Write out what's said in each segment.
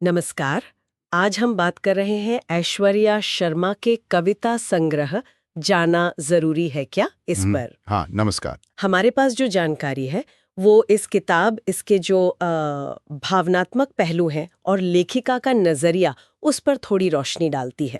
नमस्कार। आज हम बात कर रहे हैं ऐश्वर्या शर्मा के कविता संग्रह जाना जरूरी है क्या इस पर। हाँ, नमस्कार। हमारे पास जो जानकारी है वो इस किताब इसके जो भावनात्मक पहलू हैं और लेखिका का नजरिया उस पर थोड़ी रोशनी डालती है।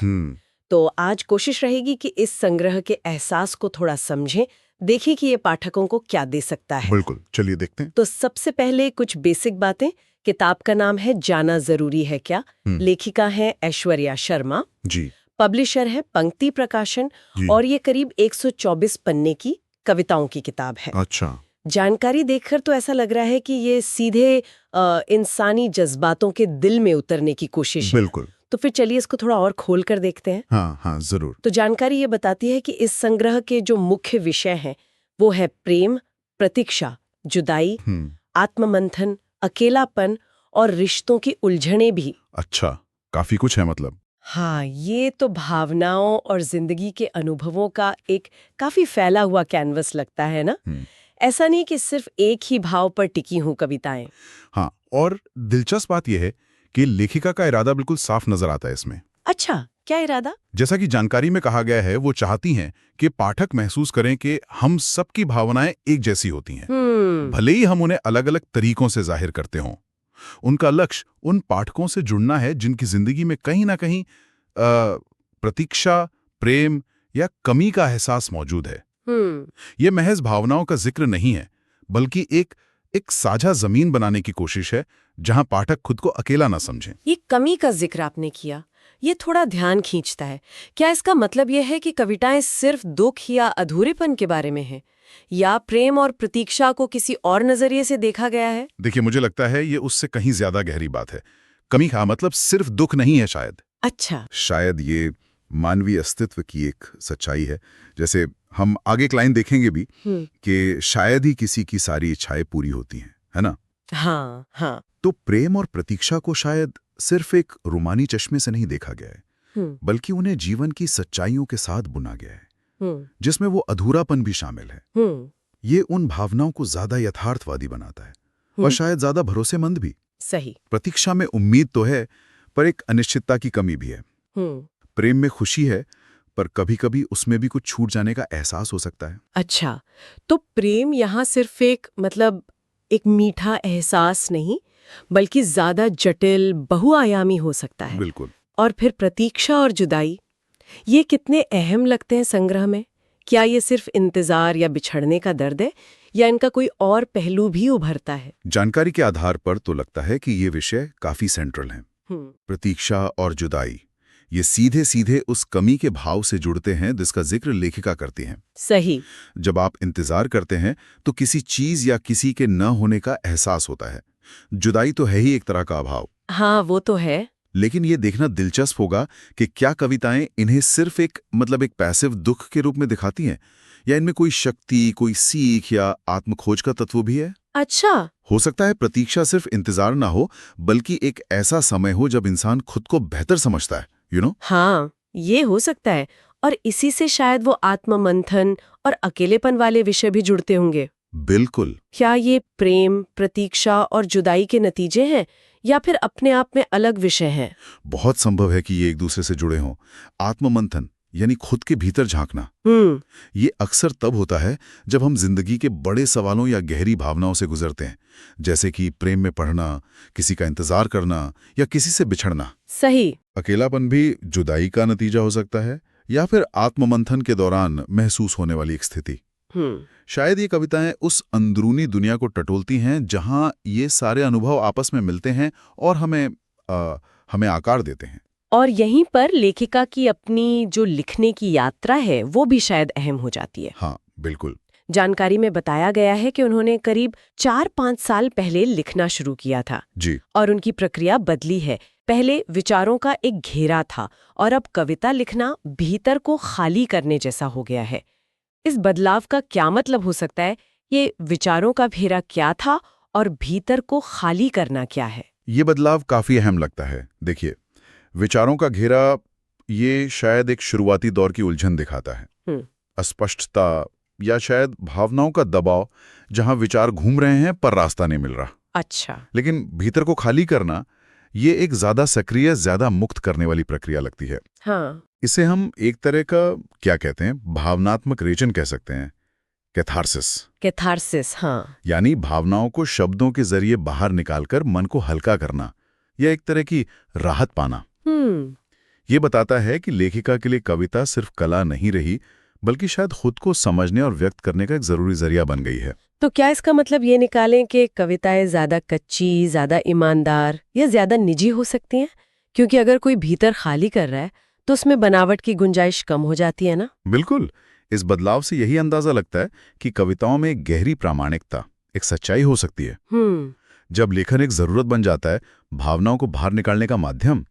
तो आज कोशिश रहेगी कि इस संग्रह के एहसास को थोड़ा समझें, देखें कि ये पाठकों को क्या दे सकता है। बिल्कुल, चलिए देखते हैं। तो सबसे पहले कुछ बेसिक बातें। किताब का नाम है जाना जरूरी है क्या। लेखिका है ऐश्वर्या शर्मा जी। पब्लिशर है पंक्ति प्रकाशन जी। और ये करीब 124 पन्ने की कविताओं की किताब है। अच्छा। जानकारी देखकर तो ऐसा लग रहा है कि ये सीधे इंसानी जज्बातों के दिल में उतरने की कोशिश है। बिल्कुल। तो फिर चलिए इसको थोड़ा और खोल कर देखते हैं। हाँ हाँ, जरूर। तो जानकारी ये बताती है कि इस संग्रह के जो मुख्य विषय हैं वो है प्रेम, प्रतीक्षा, जुदाई, आत्ममंथन, अकेलापन और रिश्तों की उलझने भी। अच्छा, काफी कुछ है मतलब। हाँ, ये तो भावनाओं और जिंदगी के अनुभवों का एक काफी फैला हुआ कैनवस लगता है ना। ऐसा नहीं कि सिर्फ एक ही भाव पर टिकी हूं कविताएं। हाँ, और दिलचस्प बात यह है कि लेखिका का इरादा बिल्कुल साफ नजर आता है इसमें। अच्छा, क्या इरादा? जैसा कि जानकारी में कहा गया है, वो चाहती हैं कि पाठक महसूस करें कि हम सबकी भावनाएं एक जैसी होती हैं, भले ही हम उन्हें अलग अलग तरीकों से जाहिर करते हों। उनका लक्ष्य उन पाठकों से जुड़ना है जिनकी जिंदगी में कहीं ना कहीं प्रतीक्षा, प्रेम या कमी का एहसास मौजूद है। ये महज भावनाओं का जिक्र नहीं है, बल्कि एक साझा जमीन बनाने की कोशिश है जहां पाठक खुद को अकेला ना समझें। ये कमी का जिक्र आपने किया, ये थोड़ा ध्यान खींचता है। क्या इसका मतलब यह है कि कविताएं सिर्फ दुख या अधूरेपन के बारे में हैं, या प्रेम और प्रतीक्षा को किसी और नजरिए से देखा गया है? देखिए, मुझे लगता है ये उससे कहीं ज्यादा गहरी बात है। कमी का मतलब सिर्फ दुख नहीं है शायद। अच्छा। शायद ये मानवीय अस्तित्व की एक सच्चाई है। जैसे हम आगे एक लाइन देखेंगे भी कि शायद ही किसी की सारी इच्छाएं पूरी होती हैं, है ना? हाँ हाँ। तो प्रेम और प्रतीक्षा को शायद सिर्फ एक रूमानी चश्मे से नहीं देखा गया है, बल्कि उन्हें जीवन की सच्चाइयों के साथ बुना गया है, जिसमें वो अधूरापन भी शामिल है। ये उन भावनाओं को ज्यादा यथार्थवादी बनाता है और शायद ज्यादा भरोसेमंद भी। सही। प्रतीक्षा में उम्मीद तो है, पर एक अनिश्चितता की कमी भी है। प्रेम में खुशी है, पर कभी-कभी उसमें भी कुछ छूट जाने का एहसास हो सकता है। अच्छा, तो प्रेम यहाँ सिर्फ एक मीठा एहसास नहीं, बल्कि ज्यादा जटिल, बहुआयामी हो सकता है। बिल्कुल। और फिर प्रतीक्षा और जुदाई, ये कितने अहम लगते हैं संग्रह में। क्या ये सिर्फ इंतजार या बिछड़ने का दर्द है, या इनका कोई और पहलू भी उभरता है? जानकारी के आधार पर तो लगता है कि ये विषय काफी सेंट्रल हैं। प्रतीक्षा और जुदाई, ये सीधे सीधे उस कमी के भाव से जुड़ते हैं जिसका जिक्र लेखिका करती हैं। सही। जब आप इंतजार करते हैं तो किसी चीज या किसी के न होने का एहसास होता है। जुदाई तो है ही एक तरह का अभाव। हाँ, वो तो है। लेकिन ये देखना दिलचस्प होगा कि क्या कविताएं इन्हें सिर्फ एक पैसिव दुख के रूप में दिखाती हैं, या इनमें कोई शक्ति, कोई सीख या आत्मखोज का तत्व भी है। अच्छा। हो सकता है प्रतीक्षा सिर्फ इंतजार ना हो, बल्कि एक ऐसा समय हो जब इंसान खुद को बेहतर समझता है। हाँ, ये हो सकता है। और इसी से शायद वो आत्ममंथन और अकेलेपन वाले विषय भी जुड़ते होंगे। बिल्कुल। क्या ये प्रेम, प्रतीक्षा और जुदाई के नतीजे हैं, या फिर अपने आप में अलग विषय हैं? बहुत संभव है कि ये एक दूसरे से जुड़े हों। आत्ममंथन यानी खुद के भीतर झांकना, ये अक्सर तब होता है जब हम जिंदगी के बड़े सवालों या गहरी भावनाओं से गुजरते हैं, जैसे कि प्रेम में पढ़ना, किसी का इंतजार करना या किसी से बिछड़ना। सही। अकेलापन भी जुदाई का नतीजा हो सकता है, या फिर आत्ममंथन के दौरान महसूस होने वाली एक स्थिति। शायद ये कविताएं उस अंदरूनी दुनिया को टटोलती हैं जहां ये सारे अनुभव आपस में मिलते हैं और हमें आकार देते हैं। और यहीं पर लेखिका की अपनी जो लिखने की यात्रा है वो भी शायद अहम हो जाती है। हाँ, बिल्कुल। जानकारी में बताया गया है कि उन्होंने करीब 4-5 साल पहले लिखना शुरू किया था जी। और उनकी प्रक्रिया बदली है। पहले विचारों का एक घेरा था और अब कविता लिखना भीतर को खाली करने जैसा हो गया है। इस बदलाव का क्या मतलब हो सकता है? ये विचारों का घेरा क्या था और भीतर को खाली करना क्या है? ये बदलाव काफी अहम लगता है। देखिए, विचारों का घेरा ये शायद एक शुरुआती दौर की उलझन दिखाता है, अस्पष्टता या शायद भावनाओं का दबाव, जहां विचार घूम रहे हैं पर रास्ता नहीं मिल रहा। अच्छा। लेकिन भीतर को खाली करना ये एक ज्यादा सक्रिय, ज्यादा मुक्त करने वाली प्रक्रिया लगती है। हाँ। इसे हम एक तरह का क्या कहते हैं, भावनात्मक रेचन कह सकते हैं, कैथारसिस। कैथारसिस, हाँ। यानी भावनाओं को शब्दों के जरिए बाहर निकालकर मन को हल्का करना, या एक तरह की राहत पाना। ये बताता है कि लेखिका के लिए कविता सिर्फ कला नहीं रही, बल्कि शायद खुद को समझने और व्यक्त करने का एक जरूरी जरिया बन गई है। तो क्या इसका मतलब ये निकालें कि कविताएं ज्यादा कच्ची, ज्यादा ईमानदार या ज्यादा निजी हो सकती हैं? क्योंकि अगर कोई भीतर खाली कर रहा है तो उसमें बनावट की गुंजाइश कम हो जाती है ना? बिल्कुल। इस बदलाव से यही अंदाजा लगता है कि कविताओं में एक गहरी प्रामाणिकता, एक सच्चाई हो सकती है। जब लेखन एक जरूरत बन जाता है, भावनाओं को बाहर निकालने का माध्यम,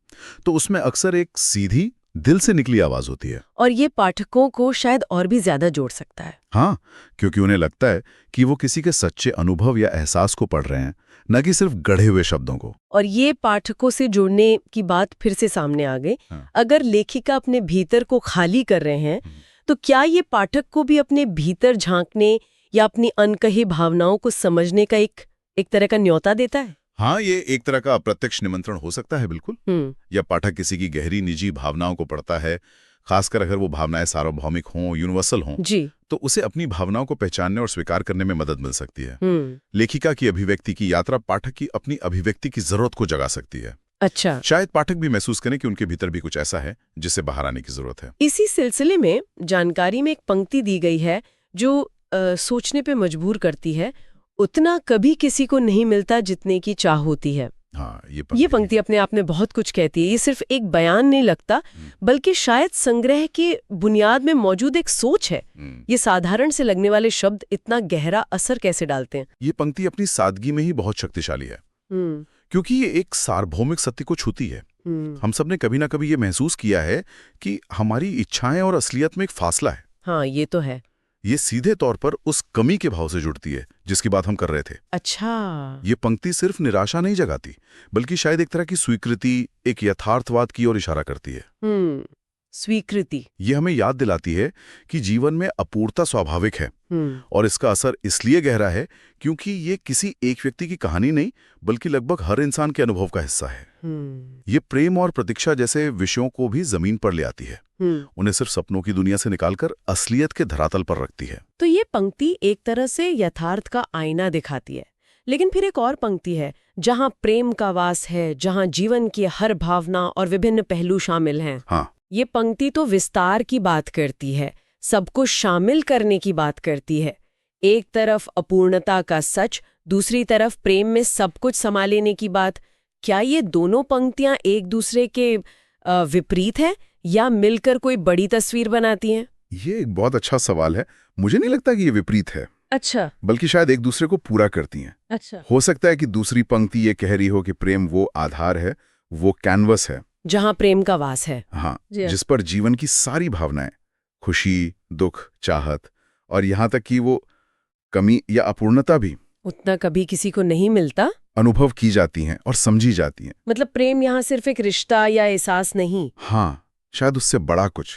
तो उसमें अक्सर एक सीधी, दिल से निकली आवाज होती है। और ये पाठकों को शायद और भी ज्यादा जोड़ सकता है। हाँ, क्योंकि उन्हें लगता है कि वो किसी के सच्चे अनुभव या एहसास को पढ़ रहे हैं, न कि सिर्फ गढ़े हुए शब्दों को। और ये पाठकों से जुड़ने की बात फिर से सामने आ गई। अगर लेखिका अपने भीतर को खाली कर रहे हैं, तो क्या ये पाठक को भी अपने भीतर झांकने या अपनी अनकही भावनाओं को समझने का एक तरह का न्योता देता है? हाँ, ये एक तरह का अप्रत्यक्ष निमंत्रण हो सकता है, बिल्कुल। या पाठक किसी की गहरी निजी भावनाओं को पढ़ता है, खासकर अगर वो भावनाएं सार्वभौमिक हों, यूनिवर्सल हों, तो उसे अपनी भावनाओं को पहचानने और स्वीकार करने में मदद मिल सकती है। लेखिका की अभिव्यक्ति की यात्रा पाठक की अपनी अभिव्यक्ति की जरूरत को जगा सकती है। अच्छा। शायद पाठक भी महसूस करें कि उनके भीतर भी कुछ ऐसा है जिससे बाहर आने की जरूरत है। इसी सिलसिले में जानकारी में एक पंक्ति दी गई है जो सोचने पे मजबूर करती है। उतना कभी किसी को नहीं मिलता जितने की चाह होती है। हाँ, ये पंक्ति अपने आप में बहुत कुछ कहती है। ये सिर्फ एक बयान नहीं लगता, बल्कि शायद संग्रह के बुनियाद में मौजूद एक सोच है। ये साधारण से लगने वाले शब्द इतना गहरा असर कैसे डालते हैं? ये पंक्ति अपनी सादगी में ही बहुत शक्तिशाली है, क्योंकि ये एक सार्वभौमिक सत्य को छूती है। हम सब ने कभी ना कभी ये महसूस किया है कि हमारी इच्छाएं और असलियत में एक फासला है। हाँ, ये तो है। ये सीधे तौर पर उस कमी के भाव से जुड़ती है जिसकी बात हम कर रहे थे। अच्छा। ये पंक्ति सिर्फ निराशा नहीं जगाती, बल्कि शायद एक तरह की स्वीकृति, एक यथार्थवाद की ओर इशारा करती है। स्वीकृति। ये हमें याद दिलाती है कि जीवन में अपूर्णता स्वाभाविक है, और इसका असर इसलिए गहरा है क्योंकि ये किसी एक व्यक्ति की कहानी नहीं, बल्कि लगभग हर इंसान के अनुभव का हिस्सा है। ये प्रेम और प्रतीक्षा जैसे विषयों को भी जमीन पर ले आती है, उन्हें सिर्फ सपनों की दुनिया से निकालकर असलियत के धरातल पर रखती है। तो ये पंक्ति एक तरह से यथार्थ का आईना दिखाती है। लेकिन फिर एक और पंक्ति है जहाँ प्रेम का वास है, जहाँ जीवन की हर भावना और विभिन्न पहलू शामिल हैं। हाँ, ये पंक्ति तो विस्तार की बात करती है, सबको शामिल करने की बात करती है। एक तरफ अपूर्णता का सच, दूसरी तरफ प्रेम में सब कुछ समा लेने की बात। क्या ये दोनों पंक्तियां एक दूसरे के विपरीत हैं या मिलकर कोई बड़ी तस्वीर बनाती हैं? ये एक बहुत अच्छा सवाल है। मुझे नहीं लगता कि ये विपरीत है। अच्छा। बल्कि शायद एक दूसरे को पूरा करती हैं। अच्छा। हो सकता है कि दूसरी पंक्ति ये कह रही हो कि प्रेम वो आधार है, वो कैनवस है जहां प्रेम का वास है। हाँ, जिस पर जीवन की सारी भावनाएं, खुशी, दुख, चाहत और यहां तक कि वो कमी या अपूर्णता भी उतना कभी किसी को नहीं मिलता, अनुभव की जाती हैं और समझी जाती हैं। मतलब प्रेम यहाँ सिर्फ एक रिश्ता या एहसास नहीं। हाँ, शायद उससे बड़ा कुछ।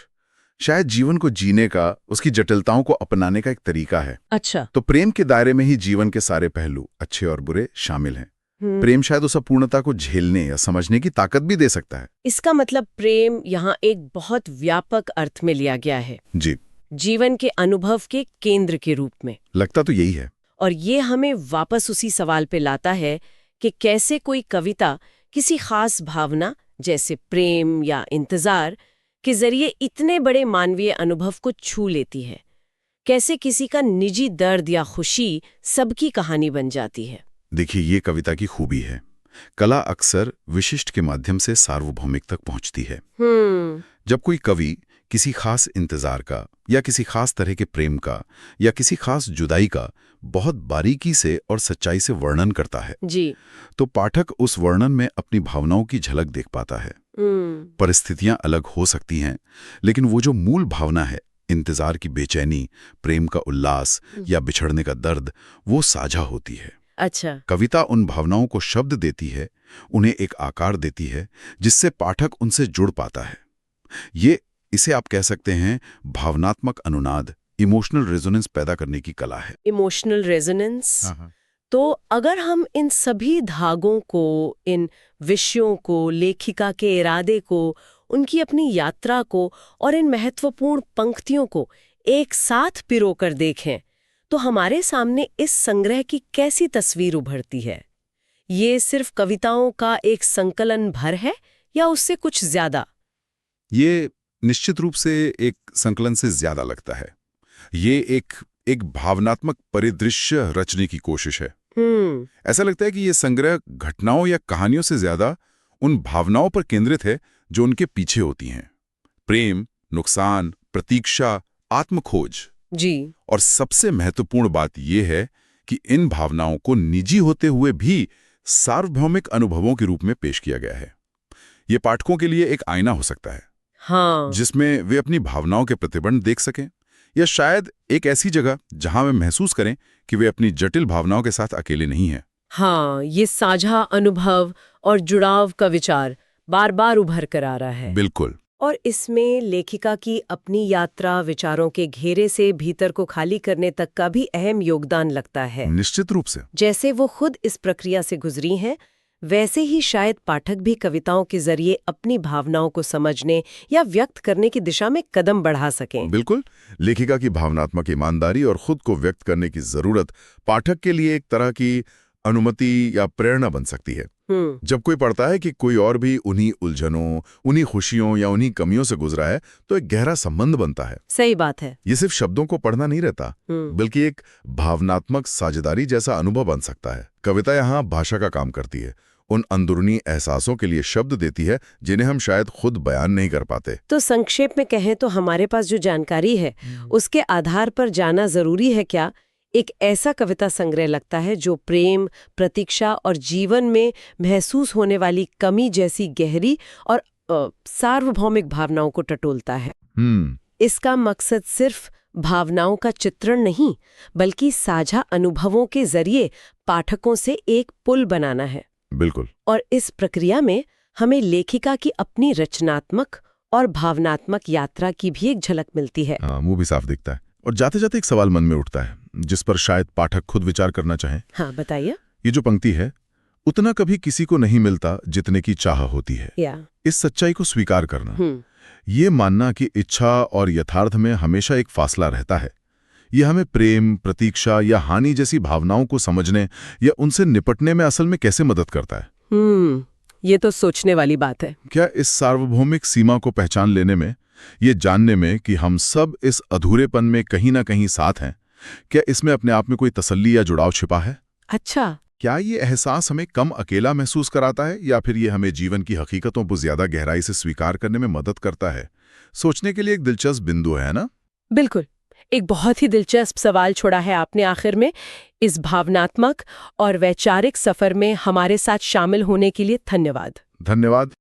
शायद जीवन को जीने का, उसकी जटिलताओं को अपनाने का एक तरीका है। अच्छा। तो प्रेम के दायरे में ही जीवन के सारे पहलू, अच्छे और बुरे, शामिल हैं। प्रेम शायद उस अपूर्णता को झेलने या समझने की ताकत भी दे सकता है। इसका मतलब प्रेम यहाँ एक बहुत व्यापक अर्थ में लिया गया है। जी, जीवन के अनुभव के केंद्र के रूप में। लगता तो यही है। और ये हमें वापस उसी सवाल पे लाता है कि कैसे कोई कविता किसी खास भावना जैसे प्रेम या इंतजार के जरिए इतने बड़े मानवीय अनुभव को छू लेती है। कैसे किसी का निजी दर्द या खुशी सबकी कहानी बन जाती है। देखिए, ये कविता की खूबी है। कला अक्सर विशिष्ट के माध्यम से सार्वभौमिक तक पहुंचती है। जब कोई कवि किसी खास इंतजार का या किसी खास तरह के प्रेम का या किसी खास जुदाई का बहुत बारीकी से और सच्चाई से वर्णन करता है जी, तो पाठक उस वर्णन में अपनी भावनाओं की झलक देख पाता है। परिस्थितियां अलग हो सकती हैं, लेकिन वो जो मूल भावना है, इंतजार की बेचैनी, प्रेम का उल्लास या बिछड़ने का दर्द, वो साझा होती है। अच्छा। कविता उन भावनाओं को शब्द देती है, उन्हें एक आकार देती है जिससे पाठक उनसे जुड़ पाता है। इसे आप कह सकते हैं भावनात्मक अनुनाद, इमोशनल रेजोनेंस पैदा करने की कला है। Emotional resonance. तो अगर हम इन सभी धागों को, इन विषयों को, लेखिका के इरादे को, उनकी अपनी यात्रा को और इन महत्वपूर्ण पंक्तियों को एक साथ पिरोकर देखें तो हमारे सामने इस संग्रह की कैसी तस्वीर उभरती है? ये सिर्फ कविताओं का एक संकलन भर है या उससे कुछ ज्यादा? ये निश्चित रूप से एक संकलन से ज्यादा लगता है। ये एक भावनात्मक परिदृश्य रचने की कोशिश है। ऐसा लगता है कि ये संग्रह घटनाओं या कहानियों से ज्यादा उन भावनाओं पर केंद्रित है जो उनके पीछे होती हैं। प्रेम, नुकसान, प्रतीक्षा, आत्मखोज। जी। और सबसे महत्वपूर्ण बात यह है कि इन भावनाओं को निजी होते हुए भी सार्वभौमिक अनुभवों के रूप में पेश किया गया है। ये पाठकों के लिए एक आईना हो सकता है, हाँ, जिसमें वे अपनी भावनाओं के प्रतिबिंब देख सकें, या शायद एक ऐसी जगह जहां वे महसूस करें कि वे अपनी जटिल भावनाओं के साथ अकेले नहीं हैं। हाँ, ये साझा अनुभव और जुड़ाव का विचार बार बार उभर कर आ रहा है। बिल्कुल। और इसमें लेखिका की अपनी यात्रा विचारों के घेरे से भीतर को खाली करने तक का भी अहम योगदान लगता है। निश्चित रूप से। जैसे वो खुद इस प्रक्रिया से गुजरी हैं, वैसे ही शायद पाठक भी कविताओं के जरिए अपनी भावनाओं को समझने या व्यक्त करने की दिशा में कदम बढ़ा सकें। बिल्कुल। लेखिका की भावनात्मक ईमानदारी और खुद को व्यक्त करने की जरूरत पाठक के लिए एक तरह की अनुमति या प्रेरणा बन सकती है। जब कोई पढ़ता है कि कोई और भी उन्हीं उलझनों, उन्हीं खुशियों या उन्हीं कमियों से गुजरा है, तो एक गहरा संबंध बनता है। सही बात है। ये सिर्फ शब्दों को पढ़ना नहीं रहता, बल्कि एक भावनात्मक साझेदारी जैसा अनुभव बन सकता है। कविता यहाँ भाषा का काम करती है, उन अंदरूनी एहसासों के लिए शब्द देती है जिन्हें हम शायद खुद बयान नहीं कर पाते। तो संक्षेप में कहें तो हमारे पास जो जानकारी है उसके आधार पर जाना जरूरी है क्या? एक ऐसा कविता संग्रह लगता है जो प्रेम, प्रतीक्षा और जीवन में महसूस होने वाली कमी जैसी गहरी और सार्वभौमिक भावनाओं को टटोलता है। इसका मकसद सिर्फ भावनाओं का चित्रण नहीं, बल्कि साझा अनुभवों के जरिए पाठकों से एक पुल बनाना है। बिल्कुल। और इस प्रक्रिया में हमें लेखिका की अपनी रचनात्मक और भावनात्मक यात्रा की भी एक झलक मिलती है। वो भी साफ दिखता है। और जाते जाते एक सवाल मन में उठता है जिस पर शायद पाठक खुद विचार करना चाहें। हाँ, बताइए। ये जो पंक्ति है, उतना कभी किसी को नहीं मिलता जितने की चाह होती है। इस सच्चाई को स्वीकार करना, ये मानना कि इच्छा और यथार्थ में हमेशा एक फासला रहता है, ये हमें प्रेम, प्रतीक्षा या हानि जैसी भावनाओं को समझने या उनसे निपटने में असल में कैसे मदद करता है? ये तो सोचने वाली बात है। क्या इस सार्वभौमिक सीमा को पहचान लेने में, ये जानने में कि हम सब इस अधूरेपन में कहीं ना कहीं साथ हैं, क्या इसमें अपने आप में कोई तसल्ली या जुड़ाव छिपा है? अच्छा। क्या ये एहसास हमें कम अकेला महसूस कराता है, या फिर ये हमें जीवन की हकीकतों को ज्यादा गहराई से स्वीकार करने में मदद करता है? सोचने के लिए एक दिलचस्प बिंदु है ना? बिल्कुल। एक बहुत ही दिलचस्प सवाल छोड़ा है आपने आखिर में। इस भावनात्मक और वैचारिक सफर में हमारे साथ शामिल होने के लिए धन्यवाद। धन्यवाद।